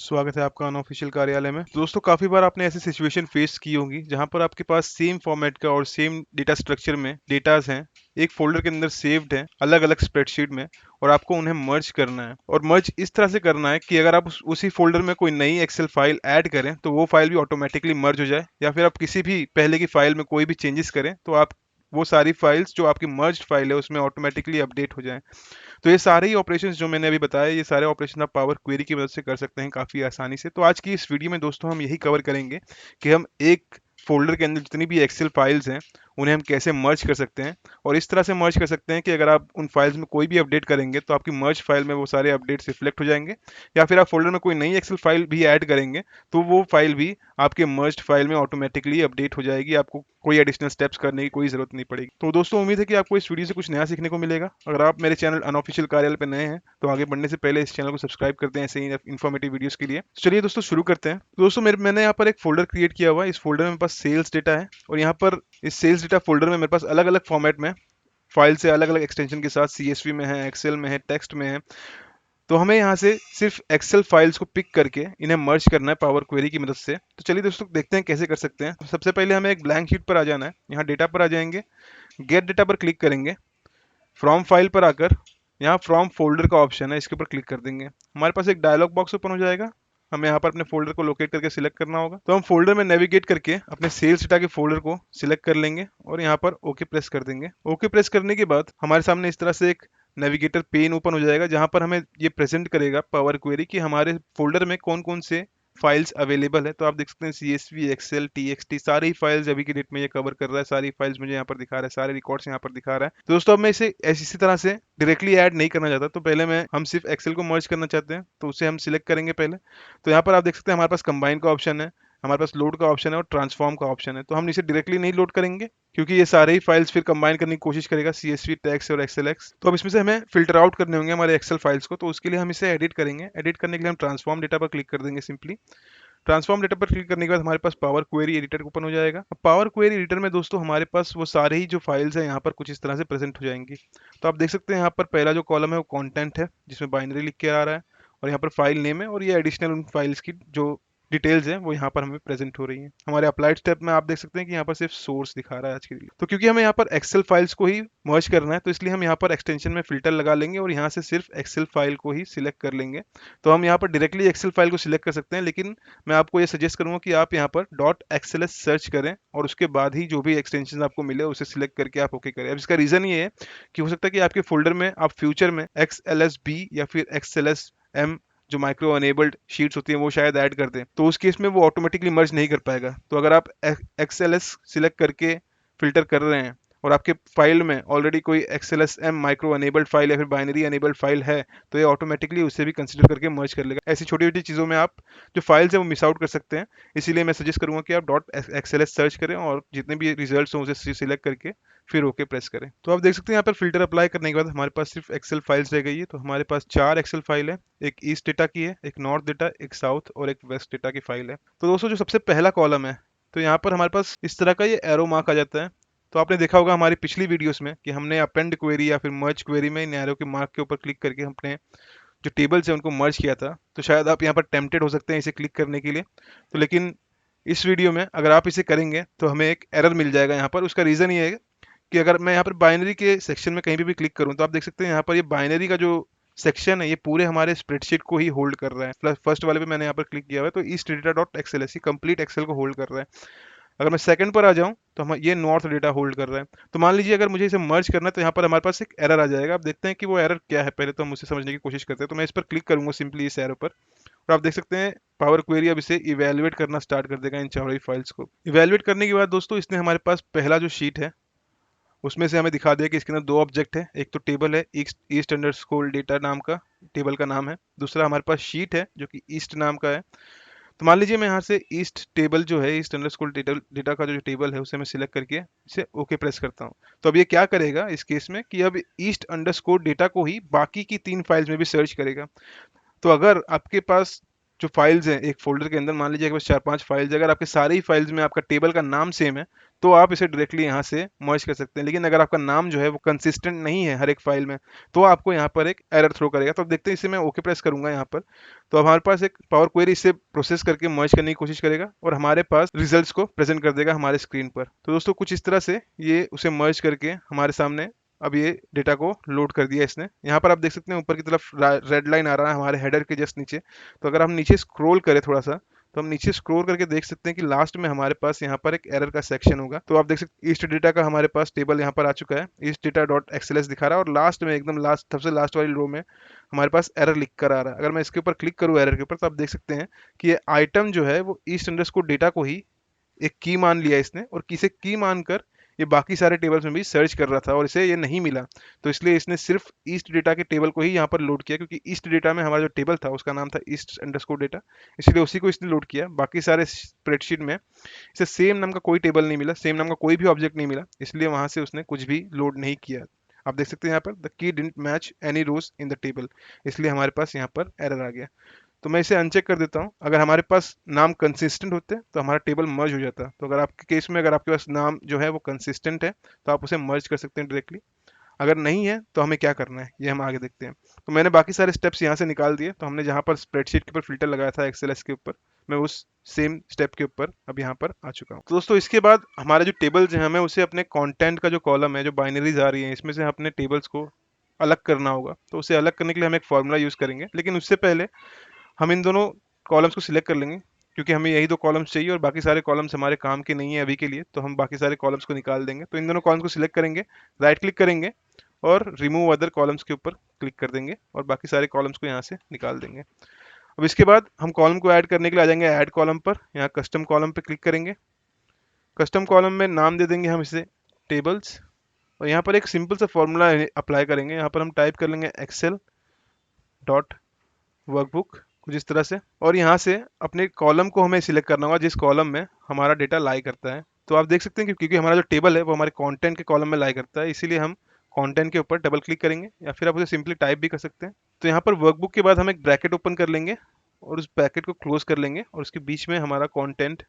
स्वागत है आपका अनऑफिशियल कार्यालय में। दोस्तों, काफ़ी बार आपने ऐसी सिचुएशन फेस की होगी जहां पर आपके पास सेम फॉर्मेट का और सेम डेटा स्ट्रक्चर में डेटास हैं, एक फोल्डर के अंदर सेव्ड हैं अलग अलग स्प्रेडशीट में, और आपको उन्हें मर्ज करना है। और मर्ज इस तरह से करना है कि अगर आप उसी फोल्डर में कोई नई एक्सेल फाइल ऐड करें तो वो फाइल भी ऑटोमेटिकली मर्ज हो जाए, या फिर आप किसी भी पहले की फाइल में कोई भी चेंजेस करें तो आप वो सारी फाइल्स जो आपकी मर्ज फाइल है उसमें ऑटोमेटिकली अपडेट हो जाएं। तो ये सारे ही ऑपरेशंस जो मैंने अभी बताया, ये सारे ऑपरेशन आप पावर क्वेरी की मदद से कर सकते हैं काफ़ी आसानी से। तो आज की इस वीडियो में दोस्तों हम यही कवर करेंगे कि हम एक फोल्डर के अंदर जितनी भी एक्सेल फाइल्स हैं उन्हें हम कैसे मर्ज कर सकते हैं, और इस तरह से मर्ज कर सकते हैं कि अगर आप उन फाइल्स में कोई भी अपडेट करेंगे तो आपकी मर्ज फाइल में वो सारे अपडेट्स रिफ्लेक्ट हो जाएंगे, या फिर आप फोल्डर में कोई नई एक्सेल फाइल भी ऐड करेंगे तो वो फाइल भी आपके मर्ज्ड फाइल में ऑटोमेटिकली अपडेट हो जाएगी। आपको कोई एडिशनल स्टेप्स करने की कोई जरूरत नहीं पड़ेगी। तो दोस्तों, उम्मीद है कि आपको इस वीडियो से कुछ नया सीखने को मिलेगा। अगर आप मेरे चैनल अनऑफिशियल कार्यालय पे नए हैं तो आगे बढ़ने से पहले इस चैनल को सब्सक्राइब करते हैं ऐसे ही इन्फॉर्मेटिव वीडियोस के लिए। तो चलिए दोस्तों, शुरू करते हैं। तो दोस्तों, मैंने यहाँ पर एक फोल्डर क्रिएट किया हुआ है। इस फोल्डर में मेरे पास सेल्स डेटा है, और यहाँ पर इस सेल्स डेटा फोल्डर में मेरे पास अलग अलग फॉर्मेट में फाइल से अलग अलग एक्सटेंशन के साथ CSV में है, एक्सेल में है, टेक्स्ट में है। तो हमें यहाँ से सिर्फ एक्सेल फाइल्स को पिक करके इन्हें मर्ज करना है पावर क्वेरी की मदद से। तो चलिए दोस्तों, देखते हैं कैसे कर सकते हैं। सबसे पहले हमें एक ब्लैंक शीट पर आ जाना है। यहाँ डेटा पर आ जाएंगे, गेट डेटा पर क्लिक करेंगे, फ्रॉम फाइल पर आकर यहाँ फ्रॉम फोल्डर का ऑप्शन है, इसके ऊपर क्लिक कर देंगे। हमारे पास एक डायलॉग बॉक्स ओपन हो जाएगा। हमें यहाँ पर अपने फोल्डर को लोकेट करके सिलेक्ट करना होगा। तो हम फोल्डर में नेविगेट करके अपने सेल्स डेटा के फोल्डर को सिलेक्ट कर लेंगे और यहाँ पर ओके प्रेस कर देंगे। ओके प्रेस करने के बाद हमारे सामने इस तरह से एक नेविगेटर पेन ओपन हो जाएगा, जहाँ पर हमें ये प्रेजेंट करेगा पावर क्वेरी कि हमारे फोल्डर में कौन कौन से फाइल्स अवेलेबल है। तो आप देख सकते हैं CSV, एक्सेल, TXT सारी फाइल्स अभी की डेट में ये कवर कर रहा है। सारी फाइल्स मुझे यहाँ पर दिखा रहा है, सारे रिकॉर्ड्स यहाँ पर दिखा रहा है। तो दोस्तों, अब मैं इसे इसी तरह से डायरेक्टली ऐड नहीं करना चाहता। तो पहले हम सिर्फ एक्सेल को मर्ज करना चाहते हैं, तो उसे हम सिलेक्ट करेंगे पहले। तो यहाँ पर आप देख सकते हैं हमारे पास कंबाइन का ऑप्शन है, हमारे पास लोड का ऑप्शन है और ट्रांसफॉर्म का ऑप्शन है। तो हम इसे डायरेक्टली नहीं लोड करेंगे क्योंकि ये सारे ही फाइल्स फिर कंबाइन करने की कोशिश करेगा, CSV, टेक्स्ट और XLX। तो अब इसमें से हमें फिल्टर आउट करने होंगे हमारे एक्सेल फाइल्स को। तो उसके लिए हम इसे एडिट करेंगे। एडिट करने के लिए हम ट्रांसफॉर्म डेटा पर क्लिक कर देंगे सिंपली। ट्रांसफॉर्म डेटा पर क्लिक करने के बाद हमारे पास पावर क्वेरी एडिटर ओपन हो जाएगा। अब पावर क्वेरी एडिटर में दोस्तों हमारे पास वो सारे ही जो फाइल्स हैं यहाँ पर कुछ इस तरह से प्रेजेंट हो जाएंगी। तो आप देख सकते हैं यहाँ पर पहला जो कॉलम है वो कंटेंट है, जिसमें बाइनरी लिख के आ रहा है, और यहाँ पर फाइल नेम है, और ये एडिशनल उन फाइल्स की जो डिटेल्स हैं वो यहाँ पर हमें प्रेजेंट हो रही हैं। हमारे अप्लाइड स्टेप में आप देख सकते हैं कि यहाँ पर सिर्फ सोर्स दिखा रहा है आज के लिए। तो क्योंकि हमें यहाँ पर एक्सेल फाइल्स को ही मर्ज करना है, तो इसलिए हम यहाँ पर एक्सटेंशन में फिल्टर लगा लेंगे और यहाँ से सिर्फ एक्सेल फाइल को ही सिलेक्ट कर लेंगे। तो हम यहाँ पर डायरेक्टली एक्सेल फाइल को सिलेक्ट कर सकते हैं, लेकिन मैं आपको ये सजेस्ट करूंगा कि आप यहाँ पर .xls सर्च करें और उसके बाद ही जो भी एक्सटेंशन आपको मिले उसे सिलेक्ट करके आप ओके करें। अब इसका रीजन ये है कि हो सकता है कि आपके फोल्डर में आप फ्यूचर में XLSB या फिर XLSM जो माइक्रो अनेबल्ड शीट्स होती हैं वो शायद ऐड कर दें, तो उस केस में वो ऑटोमेटिकली मर्ज नहीं कर पाएगा। तो अगर आप XLS सिलेक्ट करके फिल्टर कर रहे हैं और आपके फाइल में ऑलरेडी कोई XLSM माइक्रो अनेबल्ड फाइल या फिर बाइनरी अनेबल्ड फाइल है, तो ये ऑटोमेटिकली उसे भी कंसिडर करके मर्ज कर लेगा। ऐसी छोटी छोटी चीज़ों में आप जो फाइल्स है वो मिस आउट कर सकते हैं। इसीलिए मैं सजेस्ट करूंगा कि आप .xls सर्च करें और जितने भी रिजल्ट्स हों उसे सिलेक्ट करके फिर ओके प्रेस करें। तो आप देख सकते हैं यहाँ पर फिल्टर अप्लाई करने के बाद हमारे पास सिर्फ एक्सेल फाइल्स रह गई है। तो हमारे पास 4 एक्सेल फाइल है, एक ईस्ट डेटा की है, एक नॉर्थ डेटा, एक साउथ और एक वेस्ट डेटा की फाइल है। तो दोस्तों, जो सबसे पहला कॉलम है, तो यहाँ पर हमारे पास इस तरह का ये एरो मार्क आ जाता है। तो आपने देखा होगा हमारी पिछली वीडियोस में कि हमने अपेंड क्वेरी या फिर मर्ज क्वेरी में इन एरो के मार्क के ऊपर क्लिक करके हमने जो टेबल्स है उनको मर्ज किया था। तो शायद आप यहाँ पर टेम्पटेड हो सकते हैं इसे क्लिक करने के लिए। तो लेकिन इस वीडियो में अगर आप इसे करेंगे तो हमें एक एरर मिल जाएगा यहाँ पर। उसका रीज़न ये है कि अगर मैं यहाँ पर बाइनरी के सेक्शन में कहीं भी क्लिक करूँ तो आप देख सकते हैं यहाँ पर ये बाइनरी का जो सेक्शन है ये पूरे हमारे स्प्रेडशीट को ही होल्ड कर रहा है। प्लस फर्स्ट वाले पे मैंने यहाँ पर क्लिक किया हुआ है, तो east data dot XL complete Excel को होल्ड कर रहा है। अगर मैं सेकंड पर आ जाऊं तो हम ये नॉर्थ डेटा होल्ड कर रहा है। तो मान लीजिए अगर मुझे इसे मर्ज करना है तो यहाँ पर हमारे पास एक एरर आ जाएगा। आप देखते हैं कि वो एरर क्या है, पहले तो हम उसे समझने की कोशिश करते हैं। तो मैं इस पर क्लिक करूंगा सिंपली इस एरो पर, और आप देख सकते हैं पावर क्वेरी अब इसे इवेलुएट करना स्टार्ट कर देगा इन चारों ही फाइल्स को। इवेलुएट करने के बाद दोस्तों इसने हमारे पास पहला जो शीट है उसमें से हमें दिखा दिया कि इसके अंदर दो ऑब्जेक्ट है। एक तो टेबल है ईस्ट अंडरस्कोर डेटा नाम का, टेबल का नाम है। दूसरा हमारे पास शीट है जो कि ईस्ट नाम का है। तो मान लीजिए मैं यहाँ से ईस्ट टेबल जो है, ईस्ट अंडरस्कोर डेटा का जो टेबल है उसे मैं सिलेक्ट करके इसे ओके प्रेस करता हूँ। तो अब ये क्या करेगा इस केस में कि अब ईस्ट अंडरस्कोर डेटा को ही बाकी की 3 फाइल्स में भी सर्च करेगा। तो अगर आपके पास जो फाइल्स हैं एक फोल्डर के अंदर, मान लीजिए कि बस 4-5 फाइल्स, अगर आपके सारे ही फाइल्स में आपका टेबल का नाम सेम है तो आप इसे डायरेक्टली यहाँ से मर्ज कर सकते हैं। लेकिन अगर आपका नाम जो है वो कंसिस्टेंट नहीं है हर एक फाइल में, तो आपको यहाँ पर एक एरर थ्रो करेगा। तो अब देखते हैं, इसे मैं ओके प्रेस करूंगा यहाँ पर, तो हमारे पास एक पावर क्वेरी इसे प्रोसेस करके मर्ज करने की कोशिश करेगा और हमारे पास रिजल्ट्स को प्रेजेंट कर देगा हमारे स्क्रीन पर। तो दोस्तों कुछ इस तरह से ये उसे मर्ज करके हमारे सामने अब ये डेटा को लोड कर दिया इसने। यहाँ पर आप देख सकते हैं ऊपर की तरफ रेड लाइन आ रहा है हमारे हेडर के जस्ट नीचे। तो अगर हम नीचे स्क्रॉल करें थोड़ा सा, तो हम नीचे स्क्रॉल करके देख सकते हैं कि लास्ट में हमारे पास यहाँ पर एक एरर का सेक्शन होगा। तो आप देख सकते हैं ईस्ट डेटा का हमारे पास टेबल यहाँ पर आ चुका है, ईस्ट डेटा डॉट एक्सएलएस दिखा रहा है, और लास्ट में एकदम लास्ट सबसे लास्ट वाली रो में हमारे पास एरर लिख कर आ रहा है। अगर मैं इसके ऊपर क्लिक करूँ एरर के ऊपर, तो आप देख सकते हैं कि ये आइटम जो है वो ईस्ट अंडरस्कोर डेटा को ही एक की मान लिया इसने, और की से की मानकर ये बाकी सारे टेबल्स में भी सर्च कर रहा था और इसे ये नहीं मिला। तो इसलिए इसने सिर्फ ईस्ट डेटा के टेबल को ही यहाँ पर लोड किया, क्योंकि ईस्ट डेटा में हमारा जो टेबल था उसका नाम था ईस्ट अंडरस्कोर डेटा, इसलिए उसी को इसने लोड किया। बाकी सारे स्प्रेडशीट में इसे सेम नाम का कोई टेबल नहीं मिला, सेम नाम का कोई भी ऑब्जेक्ट नहीं मिला, इसलिए वहां से उसने कुछ भी लोड नहीं किया। आप देख सकते हैं यहाँ पर the key didn't match any rows in the table, इसलिए हमारे पास यहाँ पर एरर आ गया। तो मैं इसे अनचेक कर देता हूँ। अगर हमारे पास नाम कंसिस्टेंट होते तो हमारा टेबल मर्ज हो जाता। तो अगर आपके केस में अगर आपके पास नाम जो है वो कंसिस्टेंट है तो आप उसे मर्ज कर सकते हैं डायरेक्टली। अगर नहीं है तो हमें क्या करना है ये हम आगे देखते हैं। तो मैंने बाकी सारे स्टेप्स यहाँ से निकाल दिए। तो हमने जहाँ पर स्प्रेडशीट के ऊपर फिल्टर लगाया था एक्सएलएस के ऊपर, मैं उस सेम स्टेप के ऊपर अब यहाँ पर आ चुका हूँ। तो दोस्तों इसके बाद हमारे जो टेबल्स हैं, हमें उसे अपने कंटेंट का जो कॉलम है, जो बाइनरीज आ रही है, इसमें से अपने टेबल्स को अलग करना होगा। तो उसे अलग करने के लिए हम एक फॉर्मूला यूज करेंगे, लेकिन उससे पहले हम इन दोनों कॉलम्स को सिलेक्ट कर लेंगे, क्योंकि हमें यही दो कॉलम्स चाहिए और बाकी सारे कॉलम्स हमारे काम के नहीं है अभी के लिए, तो हम बाकी सारे कॉलम्स को निकाल देंगे। तो इन दोनों कॉलम्स को सिलेक्ट करेंगे, राइट क्लिक करेंगे और रिमूव अदर कॉलम्स के ऊपर क्लिक कर देंगे और बाकी सारे कॉलम्स को यहाँ से निकाल देंगे। अब इसके बाद हम कॉलम को ऐड करने के लिए आ जाएंगे ऐड कॉलम पर, यहाँ कस्टम कॉलम पर क्लिक करेंगे। कस्टम कॉलम में नाम दे देंगे हम इसे टेबल्स, और यहाँ पर एक सिंपल सा फॉर्मूला अप्लाई करेंगे। यहाँ पर हम टाइप कर लेंगे एक्सेल डॉट वर्कबुक, कुछ इस तरह से, और यहाँ से अपने कॉलम को हमें सिलेक्ट करना होगा जिस कॉलम में हमारा डेटा लाई करता है। तो आप देख सकते हैं कि क्योंकि हमारा जो टेबल है वो हमारे कंटेंट के कॉलम में लाई करता है, इसीलिए हम कंटेंट के ऊपर डबल क्लिक करेंगे, या फिर आप उसे सिंपली टाइप भी कर सकते हैं। तो यहाँ पर वर्कबुक के बाद हम एक ब्रैकेट ओपन कर लेंगे और उस ब्रैकेट को क्लोज कर लेंगे और उसके बीच में हमारा कंटेंट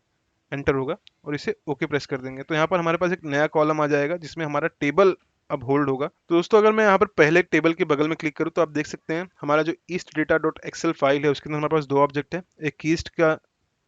एंटर होगा और इसे ओके प्रेस कर देंगे। तो यहाँ पर हमारे पास एक नया कॉलम आ जाएगा जिसमें हमारा टेबल अब होल्ड होगा। तो दोस्तों अगर मैं यहाँ पर पहले टेबल के बगल में क्लिक करूँ तो आप देख सकते हैं हमारा जो east data dot Excel file है उसके अंदर हमारे पास दो ऑब्जेक्ट है। एक ईस्ट का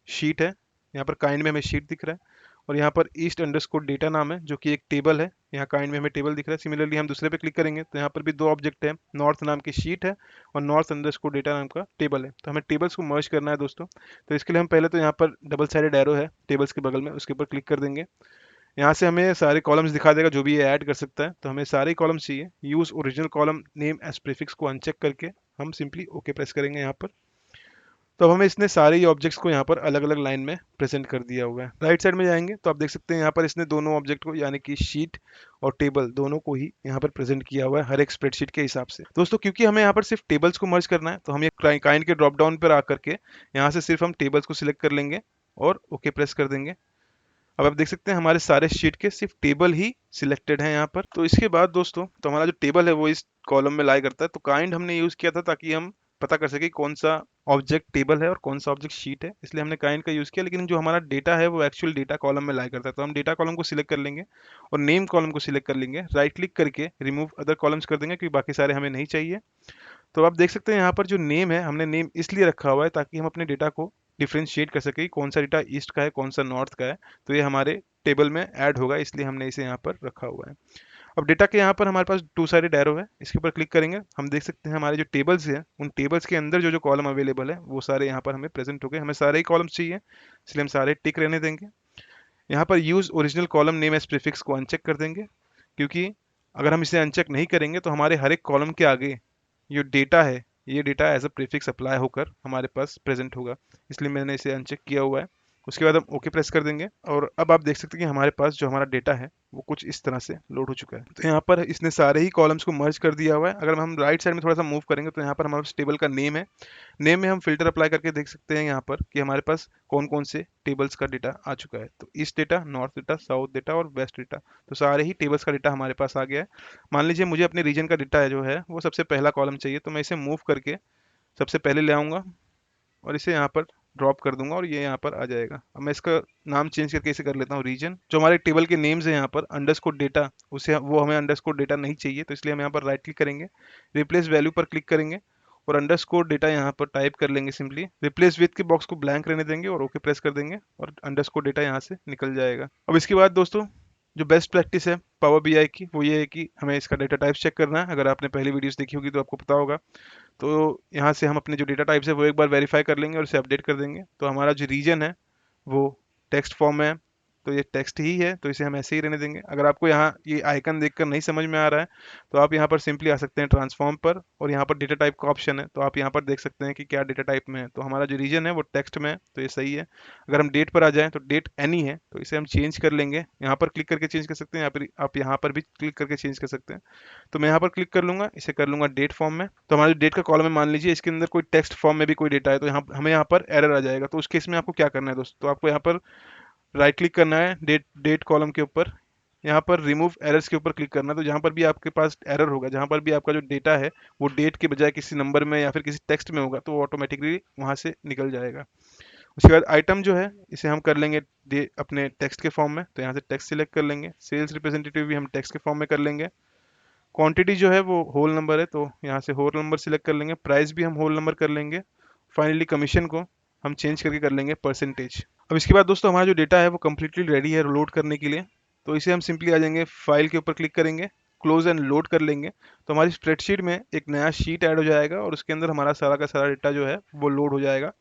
शीट है, यहाँ पर काइंड में हमें शीट दिख रहा है, और यहाँ पर ईस्ट अंडरस्कोर डेटा नाम है जो कि एक टेबल है, यहाँ काइंड में हमें टेबल दिख रहा है। सिमिलरली हम दूसरे पे क्लिक करेंगे तो यहाँ पर भी दो ऑब्जेक्ट है, नॉर्थ नाम की शीट है और नॉर्थ अंडरस्कोर डेटा नाम का टेबल है। तो हमें टेबल्स को मर्ज करना है दोस्तों। तो इसके लिए हम पहले तो यहाँ पर डबल साइडेड एरो है टेबल्स के बगल में, उसके ऊपर क्लिक कर देंगे। यहाँ से हमें सारे कॉलम्स दिखा देगा जो भी ये ऐड कर सकता है, तो हमें सारे कॉलम्स चाहिए। Use original column name as prefix को अनचेक करके हम सिंपली ओके प्रेस करेंगे यहाँ पर। तो अब हमें इसने सारे ही ऑब्जेक्ट्स को यहाँ पर अलग अलग लाइन में प्रेजेंट कर दिया हुआ है। राइट साइड में जाएंगे तो आप देख सकते हैं यहाँ पर इसने दोनों ऑब्जेक्ट को यानी कि शीट और टेबल दोनों को ही यहाँ पर प्रेजेंट किया हुआ है हर एक स्प्रेडशीट के हिसाब से। दोस्तों क्योंकि हमें यहाँ पर सिर्फ टेबल्स को मर्ज करना है तो हम ये काइंड के ड्रॉप डाउन पर आकर के यहाँ से सिर्फ हम टेबल्स को सिलेक्ट कर लेंगे और ओके प्रेस कर देंगे। अब आप देख सकते हैं हमारे सारे शीट के सिर्फ टेबल ही सिलेक्टेड है यहाँ पर। तो इसके बाद दोस्तों तो हमारा जो टेबल है वो इस कॉलम में लाई करता है। तो काइंड हमने यूज किया था ताकि हम पता कर सके कौन सा ऑब्जेक्ट टेबल है और कौन सा ऑब्जेक्ट शीट है, इसलिए हमने काइंड का यूज किया। लेकिन जो हमारा डेटा है वो एक्चुअल डेटा कॉलम में लाई करता है, तो हम डेटा कॉलम को सिलेक्ट कर लेंगे और नेम कॉलम को सिलेक्ट कर लेंगे, राइट क्लिक करके रिमूव अदर कॉलम्स कर देंगे क्योंकि बाकी सारे हमें नहीं चाहिए। तो आप देख सकते हैं यहाँ पर जो नेम है हमने नेम इसलिए रखा हुआ है ताकि हम अपने डेटा को डिफ्रेंशिएट कर सके कौन सा डेटा ईस्ट का है कौन सा नॉर्थ का है। तो ये हमारे टेबल में ऐड होगा, इसलिए हमने इसे यहाँ पर रखा हुआ है। अब डेटा के यहाँ पर हमारे पास टू साइडेड एरो है, इसके ऊपर क्लिक करेंगे हम देख सकते हैं हमारे जो टेबल्स हैं उन टेबल्स के अंदर जो जो कॉलम अवेलेबल है वो सारे यहाँ पर हमें प्रेजेंट हो गए। हमें सारे ही कॉलम्स चाहिए इसलिए हम सारे टिक रहने देंगे। यहाँ पर use original column name as prefix को अनचेक कर देंगे, क्योंकि अगर हम इसे अनचेक नहीं करेंगे तो हमारे हर एक कॉलम के आगे जो डेटा है ये data as a prefix apply होकर हमारे पास प्रेजेंट होगा, इसलिए मैंने इसे अनचेक किया हुआ है। उसके बाद हम ओके प्रेस कर देंगे और अब आप देख सकते हैं कि हमारे पास जो हमारा डेटा है वो कुछ इस तरह से लोड हो चुका है। तो यहाँ पर इसने सारे ही कॉलम्स को मर्ज कर दिया हुआ है। अगर हम राइट साइड में थोड़ा सा मूव करेंगे तो यहाँ पर हमारे पास टेबल का नेम है, नेम में हम फिल्टर अप्लाई करके देख सकते हैं यहाँ पर कि हमारे पास कौन कौन से टेबल्स का डेटा आ चुका है। तो east data, north data, south data और वेस्ट डेटा, तो सारे ही टेबल्स का डेटा हमारे पास आ गया है। मान लीजिए मुझे अपने रीजन का डेटा जो है वो सबसे पहला कॉलम चाहिए, तो मैं इसे मूव करके सबसे पहले ले आऊँगा और इसे यहाँ पर ड्रॉप कर दूंगा और ये यहाँ पर आ जाएगा। अब मैं इसका नाम चेंज करके इसे कर लेता हूँ रीजन। जो हमारे टेबल के नेम्स है यहाँ पर अंडरस्कोर डेटा, उसे वो हमें अंडरस्कोर डेटा नहीं चाहिए, तो इसलिए हम यहाँ पर राइट क्लिक करेंगे, रिप्लेस वैल्यू पर क्लिक करेंगे और अंडरस्कोर डेटा यहाँ पर टाइप कर लेंगे। सिंपली रिप्लेस विथ के बॉक्स को ब्लैंक रहने देंगे और ओके प्रेस कर देंगे और अंडरस्कोर डेटा यहाँ से निकल जाएगा। अब इसके बाद दोस्तों जो बेस्ट प्रैक्टिस है पावर बीआई की वो ये है कि हमें इसका डेटा टाइप्स चेक करना है। अगर आपने पहली वीडियोस देखी होगी तो आपको पता होगा। तो यहाँ से हम अपने जो डेटा टाइप्स है वो एक बार वेरीफाई कर लेंगे और इसे अपडेट कर देंगे। तो हमारा जो रीजन है वो टेक्स्ट फॉर्म में है, तो ये टेक्स्ट ही है, तो इसे हम ऐसे ही रहने देंगे। अगर आपको यहाँ ये आइकन देखकर नहीं समझ में आ रहा है तो आप यहाँ पर सिंपली आ सकते हैं ट्रांसफॉर्म पर और यहाँ पर डेटा टाइप का ऑप्शन है, तो आप यहाँ पर देख सकते हैं कि क्या डेटा टाइप में है। तो हमारा जो रीजन है वो टेक्स्ट में है, तो ये सही है। अगर हम डेट पर आ जाएं तो डेट एनी है, तो इसे हम चेंज कर लेंगे। यहाँ पर क्लिक करके चेंज कर सकते हैं, या फिर आप यहाँ पर भी क्लिक करके चेंज कर सकते हैं। तो मैं यहाँ पर क्लिक कर लूंगा, इसे कर लूंगा डेट फॉर्म में। तो हमारे डेट का कॉलम है, मान लीजिए इसके अंदर कोई टेक्स्ट फॉर्म में भी कोई डेटा है, तो यहाँ हमें यहाँ पर एरर आ जाएगा। तो उस केस में आपको क्या करना है दोस्तों, तो आपको यहाँ पर राइट क्लिक करना है डेट डेट कॉलम के ऊपर, यहाँ पर रिमूव एरर्स के ऊपर क्लिक करना है। तो जहाँ पर भी आपके पास एरर होगा, जहाँ पर भी आपका जो डेटा है वो डेट के बजाय किसी नंबर में या फिर किसी टेक्स्ट में होगा, तो वो ऑटोमेटिकली वहाँ से निकल जाएगा। उसके बाद आइटम जो है इसे हम कर लेंगे अपने टेक्स्ट के फॉर्म में, तो यहाँ से टेक्स्ट सिलेक्ट कर लेंगे। सेल्स रिप्रेजेंटेटिव भी हम टेक्स्ट के फॉर्म में कर लेंगे। क्वांटिटी जो है वो होल नंबर है, तो यहाँ से होल नंबर सिलेक्ट कर लेंगे। प्राइस भी हम होल नंबर कर लेंगे। फाइनली कमीशन को हम चेंज करके कर लेंगे परसेंटेज। अब इसके बाद दोस्तों हमारा जो डेटा है वो कम्प्लीटली रेडी है लोड करने के लिए। तो इसे हम सिंपली आ जाएंगे, फाइल के ऊपर क्लिक करेंगे, क्लोज एंड लोड कर लेंगे। तो हमारी स्प्रेडशीट में एक नया शीट ऐड हो जाएगा और उसके अंदर हमारा सारा का सारा डेटा जो है वो लोड हो जाएगा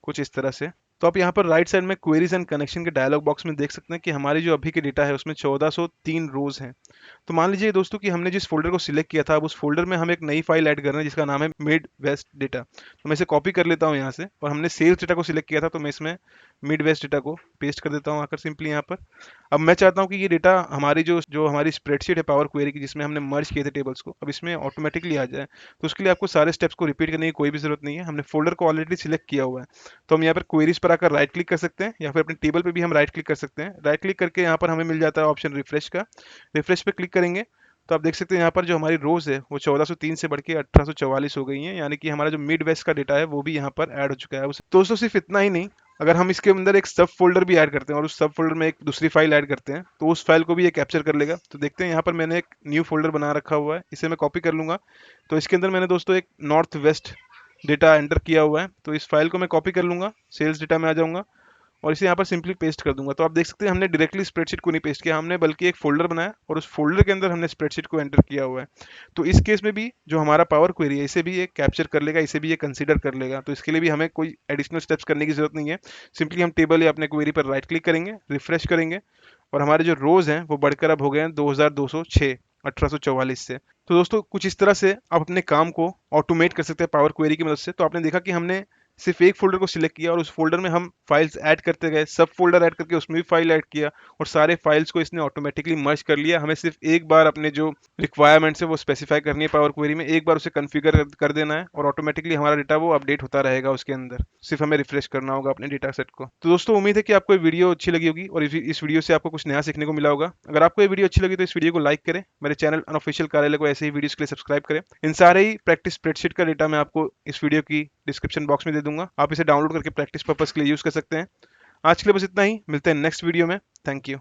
कुछ इस तरह से। तो आप यहाँ पर राइट साइड में क्वेरीज एंड कनेक्शन के डायलॉग बॉक्स में देख सकते हैं कि हमारी जो अभी की डेटा है उसमें 1403 रोज हैं। तो मान लीजिए दोस्तों कि हमने जिस फोल्डर को सिलेक्ट किया था, अब उस फोल्डर में हम एक नई फाइल ऐड कर रहे हैं जिसका नाम है मिड वेस्ट डेटा। तो मैं इसे कॉपी कर लेता हूँ यहाँ से, और हमने सेल्स डेटा को सिलेक्ट किया था, तो मैं इसमें मिड वेस्ट डेटा को पेस्ट कर देता हूँ आकर सिंपली यहाँ पर। अब मैं चाहता हूँ कि ये डेटा हमारी जो जो हमारी स्प्रेडशीट है पावर क्वेरी की, जिसमें हमने मर्ज किए थे टेबल्स को, अब इसमें ऑटोमेटिकली आ जाए। तो उसके लिए आपको सारे स्टेप्स को रिपीट करने की कोई भी जरूरत नहीं है, हमने फोल्डर को ऑलरेडी सिलेक्ट किया हुआ है। तो हम यहाँ पर क्वेरीज पर आकर राइट क्लिक कर सकते हैं, या फिर अपने टेबल पे भी हम राइट क्लिक कर सकते हैं। राइट क्लिक करके यहाँ पर हमें मिल जाता है ऑप्शन रिफ्रेश का। रिफ्रेश पे क्लिक करेंगे तो आप देख सकते हैं यहाँ पर जो हमारी रोज है वो 1403 से बढ़ के 1844 हो गई है, यानी कि हमारा जो मिड वेस्ट का डेटा है वो भी यहाँ पर ऐड हो चुका है। दोस्तों सिर्फ इतना ही नहीं, अगर हम इसके अंदर एक सब फोल्डर भी ऐड करते हैं और उस सब फोल्डर में एक दूसरी फाइल ऐड करते हैं तो उस फाइल को भी ये कैप्चर कर लेगा। तो देखते हैं यहाँ पर मैंने एक न्यू फोल्डर बना रखा हुआ है, इसे मैं कॉपी कर लूंगा। तो इसके अंदर मैंने दोस्तों एक नॉर्थ वेस्ट डेटा एंटर किया हुआ है, तो इस फाइल को मैं कॉपी कर लूंगा, सेल्स डेटा में आ जाऊंगा और इसे यहाँ पर सिंपली पेस्ट कर दूंगा। तो आप देख सकते हैं हमने डायरेक्टली स्प्रेडशीट को नहीं पेस्ट किया, हमने बल्कि एक फोल्डर बनाया और उस फोल्डर के अंदर हमने स्प्रेडशीट को एंटर किया हुआ है। तो इस केस में भी जो हमारा पावर क्वेरी है इसे भी ये कैप्चर कर लेगा, इसे भी ये कंसीडर कर लेगा। तो इसके लिए भी हमें कोई एडिशनल स्टेप्स करने की जरूरत नहीं है। सिंपली हम टेबल या अपने क्वेरी पर राइट क्लिक करेंगे, रिफ्रेश करेंगे और हमारे जो रोज हैं वो बढ़कर अब हो गए हैं 2206 1844 से। तो दोस्तों कुछ इस तरह से आप अपने काम को ऑटोमेट कर सकते हैं पावर क्वेरी की मदद से। तो आपने देखा कि हमने सिर्फ एक फोल्डर को सिलेक्ट किया और उस फोल्डर में हम फाइल्स ऐड करते गए, सब फोल्डर ऐड करके उसमें भी फाइल ऐड किया और सारे फाइल्स को इसने ऑटोमेटिकली मर्ज कर लिया। हमें सिर्फ एक बार अपने जो रिक्वायरमेंट्स है वो स्पेसिफाई करनी है पावर क्वेरी में, एक बार उसे कॉन्फ़िगर कर देना है और ऑटोमेटिकली हमारा डेटा वो अपडेट होता रहेगा उसके अंदर। सिर्फ हमें रिफ्रेश करना होगा अपने डेटा सेट को। तो दोस्तों उम्मीद है कि आपको ये वीडियो अच्छी लगी होगी और इस वीडियो से आपको कुछ नया सीखने को मिला होगा। अगर आपको ये वीडियो अच्छी लगी तो इस वीडियो को लाइक करें, मेरे चैनल अनऑफिशियल कार्यालय को ऐसे ही वीडियोस के लिए सब्सक्राइब करें। इन सारे ही प्रैक्टिस स्प्रेडशीट का डेटा मैं आपको इस वीडियो की डिस्क्रिप्शन बॉक्स में दे दूंगा, आप इसे डाउनलोड करके प्रैक्टिस पर्पस के लिए यूज कर सकते हैं। आज के लिए बस इतना ही, मिलते हैं नेक्स्ट वीडियो में। Thank you.